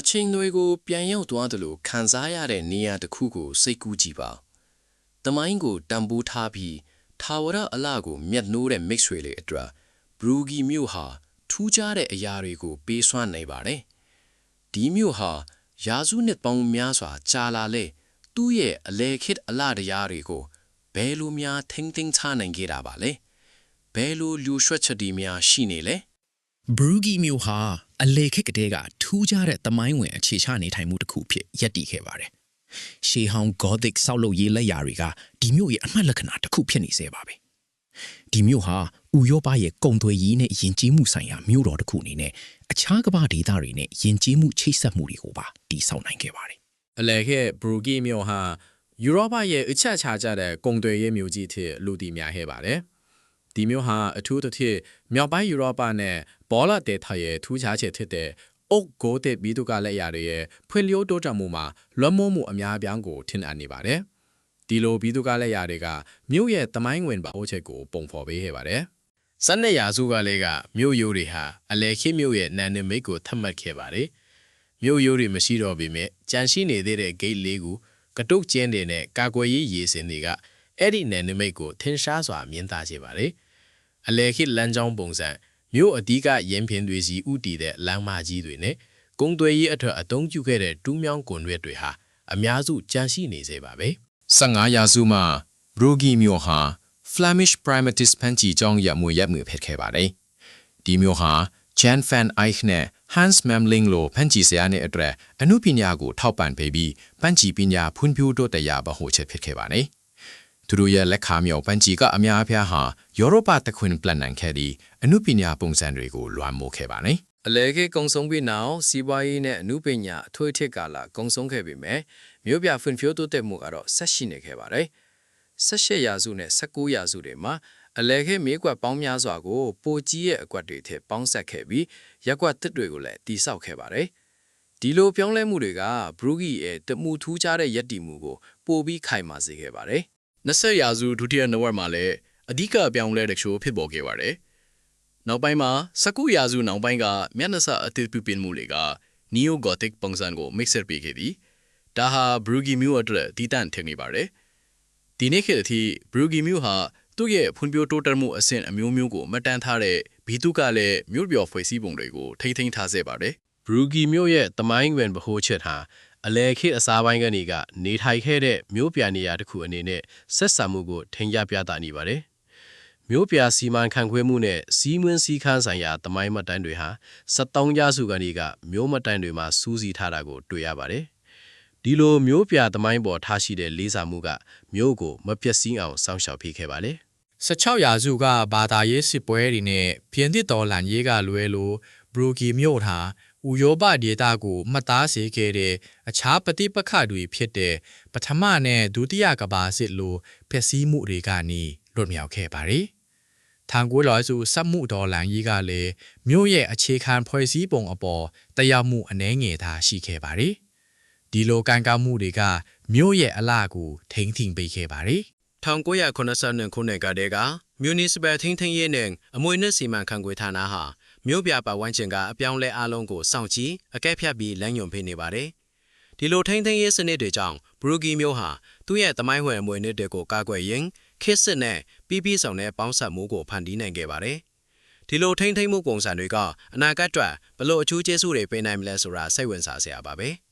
အချိန်တွေကိုပြန်ရောက်သွားတယ်လို့ခံစားရတဲ့နေရာတစ်ခုကိုစိတ်ကူးကြည့်ပါ။တမိုင်းကိုတံပိုးထားပြီးထာဝရအလကိုမျက်နှိုးတဲ့မိတ်ဆွေတွေအတွက်ဘရူဂီမြို့ဟာထူးခြားတဲ့အရာတွေကိုပေးစွမ်းနေပါတယ်။ဒီမြို့ဟာရာစုနှစ်ပေါင်းများစွာကြာလာလေသူ့ရဲ့အလေခေတ်အလားတရားတွေကိုဘယ်လိုများထိမ့်သိမ်းချနိုင်ခဲ့တာပါလဲ။ဘယ်လိုလူရွှက်ချက်တွေများရှိနေလဲ။ဘရူဂီမြို့ဟာအလေခေတ်ကတည်းကထူးခြားတဲ့သမိုင်းဝင်အခြေချနေထိုင်မှုတစ်ခုဖြစ်ရပ်တည်ခဲ့ပါတယ်။ရှေးဟောင်း Gothic ဆောက်လုပ်ရေးလက်ရာတွေကဒီမြို့ရဲ့အမှတ်လက္ခဏာတစ်ခုဖြစ်နေစေပါပဲ။ဒီမြို့ဟာဥရောပရဲ့ကုန်သွယ်ရေးနဲ့ယဉ်ကျေးမှုဆိုင်ရာမြို့တော်တစ်ခုအနေနဲ့အခြားကမ္ဘာဒေသတွေနဲ့ယဉ်ကျေးမှုချိတ်ဆက်မှုတွေကိုပါတည်ဆောက်နိုင်ခဲ့ပါတယ်။အလေခေတ်ဘရူဂီမြို့ဟာယူရောပရဲ့အချက်အခြာကျတဲ့ကုန်သွယ်ရေးမြို့ကြီးဖြစ်လူသိများခဲ့ပါတယ်။ဒီမြို့ဟာအထူးသဖြင့်မြောက်ပိုင်းယူရောပနဲ့ဘောလဒေသရဲ့ထူးခြားချက်ဖြစ်တဲ့အုတ်ဂိုးတဲ့ဘီတုကလက်ရာတွေရဲ့ဖွံ့ဖြိုးတိုးတက်မှုမှာလွှမ်းမိုးမှုအများအပြားကိုထင်အပ်နေပါတယ်။ဒီလိုဘီတုကလက်ရာတွေကမြို့ရဲ့သမိုင်းဝင်ပါအိုးချက်ကိုပုံဖော်ပေးခဲ့ပါတယ်။12ရာစုကလေးကမြို့ရိုးတွေဟာအလေခေတ်မြို့ရဲ့နာနေမိတ်ကိုသတ်မှတ်ခဲ့ပါတယ်။မြို့ရိုးတွေမရှိတော့ပေမဲ့ကြန့်ရှိနေသေးတဲ့ဂိတ်လေးခုကတုတ်ကျင်းတွေနဲ့ကာကွယ်ရေးရေစင်တွေကအဲ့ဒီနာနေမိတ်ကိုထင်ရှားစွာမြင်သာစေပါတယ်။အလေခေတ်လမ်းကြောင်းပုံစံမြို့အဓိကရင်းဖင်တွေစီဥတီတဲ့လမ်းမကြီးတွေနဲ့ကုန်းသွယ်ရေးအထက်အသုံးပြုခဲ့တဲ့တူးမြောင်းကွန်ရွက်တွေဟာအများစုကြန့်ရှိနေစေပါပဲ15ရာစုမှာဘရူဂီမြို့ဟာ Flemish Primitives ဖန်ချီကျောင်းရမှုဖြစ်ခဲ့ပါတယ်ဒီမြို့ဟာ Jan van Eyck နဲ့ Hans Memling လိုဖန်ချီဆရာနဲ့အတွက်အမှုပညာကိုထောက်ပံ့ပေးပြီးဖန်ချီပညာဖွံ့ဖြိုးတိုးတက်ရပါဖို့ချက်ဖြစ်ခဲ့ပါတယ်သူတို့ရဲ့လက်ခါမြောက်ပန်းချီကအများအပြားဟာယောရောပတခွင်ပလန်နိုင်ခဲ့ပြီးအမှုပညာပုံစံတွေကိုလွှမ်းမိုးခဲ့ပါတယ်။အလေခေတ်ကုံဆုံးပြီးနောက်စီးပွားရေးနဲ့အမှုပညာအထွေထစ်ကာလကုံဆုံးခဲ့ပေမဲ့မြို့ပြဖွံ့ဖြိုးတိုးတက်မှုကတော့ဆက်ရှိနေခဲ့ပါတယ်။18ရာစုနဲ့19ရာစုတွေမှာအလေခေတ်မြေကွက်ပေါင်းများစွာကိုပိုကြီးရဲ့အကွက်တွေထက်ပေါင်းဆက်ခဲ့ပြီးရက်ကွက်တစ်တွေကိုလည်းတိစောက်ခဲ့ပါတယ်။ဒီလိုပြောင်းလဲမှုတွေကဘရူဂီရဲ့တမှုထူးခြားတဲ့ယက်တီမှုကိုပိုပြီးခိုင်မာစေခဲ့ပါတယ်20ရာစုဒုတိယနဝက်မှာလည်းအဓိကအပြောင်းလဲတစ်ချို့ဖြစ်ပေါ်ခဲ့ပါတယ်။နောက်ပိုင်းမှာ19ရာစုနောက်ပိုင်းကမျက်နှာစာအသစ်ပြုပြင်မှုတွေက Neo Gothic ပုံစံကို mix ပေးခဲ့ပြီးဒါဟာ Brugge မြို့အတွက်တည်တံ့ထင်နေပါတယ်။ဒီနေ့ခေတ်အထိ Brugge မြို့ဟာသူ့ရဲ့ဖွံ့ဖြိုးတိုးတက်မှုအဆင့်အမျိုးမျိုးကိုမတန်ထားတဲ့ဘီတုကလည်းမြို့ပြော်ဖွဲ့စည်းပုံတွေကိုထိန်းထားစေပါတယ်။ Brugge မြို့ရဲ့သမိုင်းဝင်ဗဟိုချက်ဟာအလေခေတ်အစားပိုင်းကနေနေထိုင်ခဲ့တဲ့မြို့ပြနေရာတစ်ခုအနေနဲ့ဆက်ဆံမှုကိုထင်ရှားပြသနေပါတယ်။မြို့ပြစီမံခန့်ခွဲမှုနဲ့စီးမွင်းစည်းခန်းဆိုင်ရာသမိုင်းမှတ်တမ်းတွေဟာ73ရာစုကနေကမြို့မှတ်တမ်းတွေမှာစူးစီးထားတာကိုတွေ့ရပါတယ်။ဒီလိုမြို့ပြသမိုင်းပေါ်ထားရှိတဲ့လေးစားမှုကမြို့ကိုမပျက်စီးအောင်စောင့်ရှောက်ပေးခဲ့ပါတယ်။16ရာစုကဘာသာရေးစစ်ပွဲတွေနဲ့ပြင်သစ်တော်လှန်ရေးကလွဲလို့ဘရူဂီမြို့ဟာဥရောပဒေသကိုမှတ်သားစေခဲ့တဲ့အခြားပဋိပက္ခတွေဖြစ်တဲ့ပထမနဲ့ဒုတိယကမ္ဘာစစ်လိုဖျက်ဆီးမှုတွေကနေလွတ်မြောက်ခဲ့ပါတယ်။1900စုစက်မှုတော်လှန်ရေးကလည်းမြို့ရဲ့အခြေခံဖွဲ့စည်းပုံအပေါ်တရားမှုအနှဲငယ်သာရှိခဲ့ပါတယ်။ဒီလိုကံကောင်းမှုတွေကမြို့ရဲ့အလားကိုထိန်းသိမ်းပေးခဲ့ပါတယ်။1982ခုနှစ်ကတည်းက Municipal ထိန်းသိမ်းရေးနဲ့အမွေအနှစ်စီမံခန့်ခွဲဌာနဟာမြို့ပြပတ်ဝန်းကျင်ကအပြောင်းလဲအလုံးကိုစောင့်ကြည့်အကဲဖြတ်ပြီးလမ်းညွှန်ပေးနေပါတယ်။ဒီလိုထိန်းသိမ်းရေးစနစ်တွေကြောင့်ဘရူဂီမြို့ဟာသူ့ရဲ့သမိုင်းဝင်အမွေအနှစ်တွေကိုကာကွယ်ရင်းခေတ်စစ်နဲ့ပြည်ပြည့်စုံတဲ့ပေါင်းစပ်မှုကိုဖန်တီးနိုင်ခဲ့ပါတယ်။ဒီလိုထိန်းသိမ်းမှုပုံစံတွေကအနာဂတ်အတွက်ဘလို့အထူးကျေးဇူးတွေပေးနိုင်မလဲဆိုတာစိတ်ဝင်စားစရာပါပဲ။